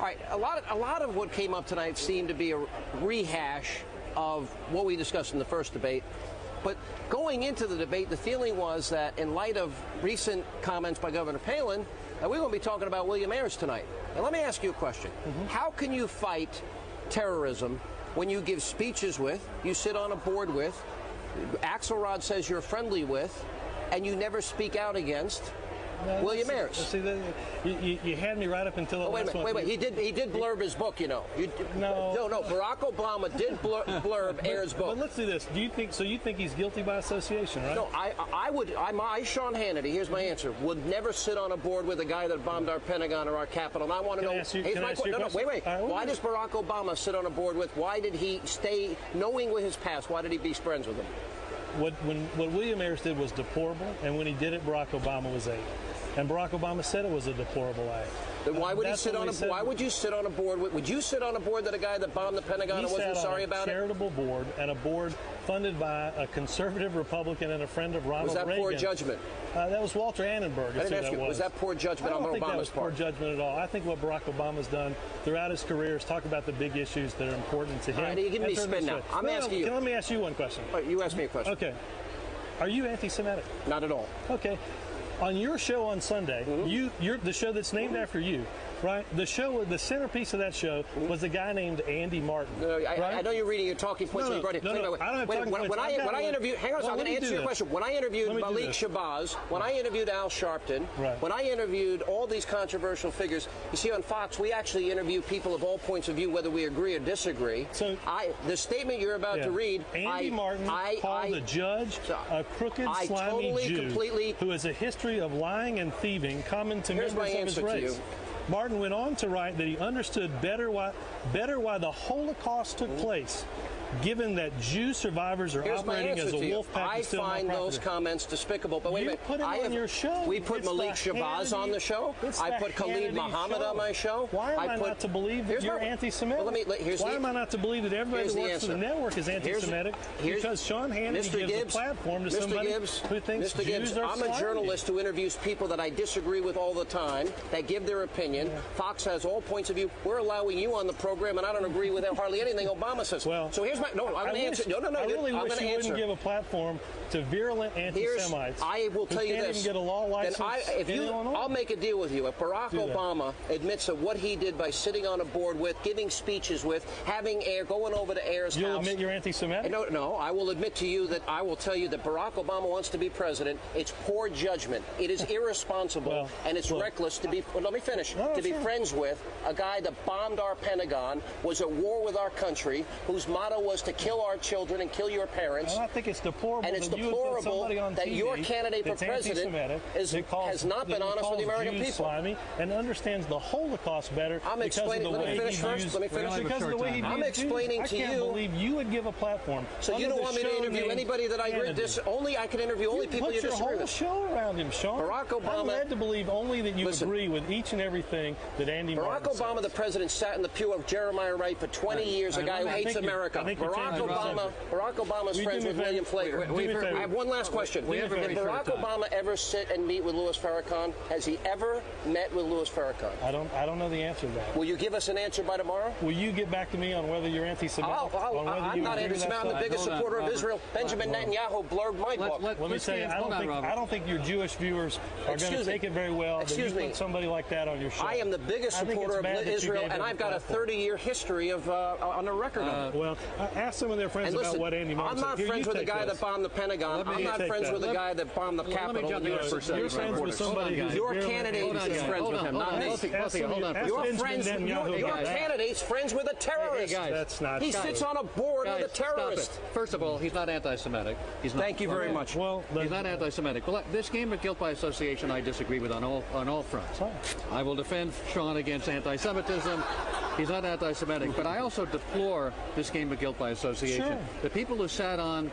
All right, a lot of what came up tonight seemed to be a rehash of what we discussed in the first debate. But going into the debate, the feeling was that in light of recent comments by Governor Palin, we're going to be talking about William Ayers tonight. And let me ask you a question. How can you fight terrorism when you give speeches with, you sit on a board with, Axelrod says you're friendly with, and you never speak out against William Ayers? See, you had me right up until the last one. Wait. He did blurb his book, you know. No. Barack Obama did blurb Ayers' book. But let's do this. Do you think so? You think he's guilty by association, right? No, I, Sean Hannity. Here's my answer. Would never sit on a board with a guy that bombed our Pentagon or our Capitol. And I want to know. Wait. Why does Barack Obama sit on a board with? Why did he stay, knowing with his past? Why did he be friends with him? What William Ayers did was deplorable, and when he did it, Barack Obama was aided. And Barack Obama said it was a deplorable act. Then why would he sit on a? Why would you sit on a board? Would you sit on a board that a guy that bombed the Pentagon and wasn't sorry about it? He sat on a charitable board, and a board funded by a conservative Republican and a friend of Ronald Reagan. Was that poor judgment? That was Walter Annenberg. I didn't ask you. Was that poor judgment on Obama's part? I don't think that was poor judgment at all. I think what Barack Obama's done throughout his career is talk about the big issues that are important to him. All right, you give me spin now. I'm asking you. Let me ask you one question. All right, you ask me a question. Okay. Are you anti-Semitic? Not at all. Okay. On your show on Sunday, you're the show that's named after you, right? The centerpiece of that show was a guy named Andy Martin. I know you're reading your talking points when you brought it. I don't have talking points. When I interviewed, hang on, I'm going to answer your question. When I interviewed Malik Shabazz, when I interviewed Al Sharpton, when I interviewed all these controversial figures, you see on Fox, we actually interview people of all points of view, whether we agree or disagree. So the statement you're about to read, Andy Martin called the judge a crooked, slimy Jew who has a history of lying and thieving common to members of his race. Martin went on to write that he understood better why the Holocaust took place, given that Jew survivors are operating as a wolf pack. I find those comments despicable. But wait a minute. Put him on your show. We put Malik Shabazz on the show. I put Khalid Muhammad on my show. Why am I not to believe that you're anti-Semitic? Why am I not to believe that everybody that works for the network is anti-Semitic? Because Sean Hannity gives a platform to somebody who thinks Jews are I'm a journalist who interviews people that I disagree with all the time, that give their opinion. Fox has all points of view. We're allowing you on the program, and I don't agree with hardly anything Obama says. Well, so here's my... No, I'm going to answer. I really wish you wouldn't give a platform to virulent anti-Semites. I will tell you this. Can't even get a law license in Illinois. I'll make a deal with you. If Barack Obama admits that what he did by sitting on a board with, giving speeches with, having going over to Ayers' house... You'll admit you're anti-Semitic? No, I will admit to you that I will tell you that Barack Obama wants to be president. It's poor judgment. It is irresponsible and it's reckless to be... Well, let me finish. To be friends with a guy that bombed our Pentagon, was at war with our country, whose motto was to kill our children and kill your parents. I think it's deplorable. And it's deplorable that your candidate for president has not been honest with the American people. Slimy and understands the Holocaust better. I'm explaining. Let me finish first. Let me finish. Because of the way he I'm explaining to you. I can't believe you would give a platform. So you don't want me to interview anybody that I agree with? I can interview only people you disagree with. Put your whole show around him, Sean. Barack Obama. I'm led to believe only that you agree with each and everything that Andy Martin says. Barack Obama, the president, sat in the pew of Jeremiah Wright for 20 years. A guy who hates America. Barack Obama's friends with William Flavor. I have one last question. Did Barack Obama ever sit and meet with Louis Farrakhan? Has he ever met with Louis Farrakhan? I don't know the answer to that. Will you give us an answer by tomorrow? Will you get back to me on whether you're anti-Semitic? I'm not anti-Semitic. I'm the biggest supporter of Israel. Benjamin Netanyahu blurbed my book. Let me say, I don't think your Jewish viewers are going to take it very well that you put somebody like that on your show. I am the biggest supporter of Israel, and I've got a 30-year history of on the record of it. Well, ask some of their friends about what Andy Martin said. I'm not friends with the guy that bombed the Pentagon. I'm not friends with the guy that bombed the Capitol. You're friends with somebody who's your candidate is friends with him, not me. Your candidate's friends with a terrorist. That's not. He sits on a board with a terrorist. First of all, he's not anti-Semitic. Thank you very much. Well, he's not anti-Semitic. Well, this game of guilt by association, I disagree with on all fronts. I will defend Sean against anti-Semitism. He's not anti-Semitic, but I also deplore this game of guilt by association. The people who sat on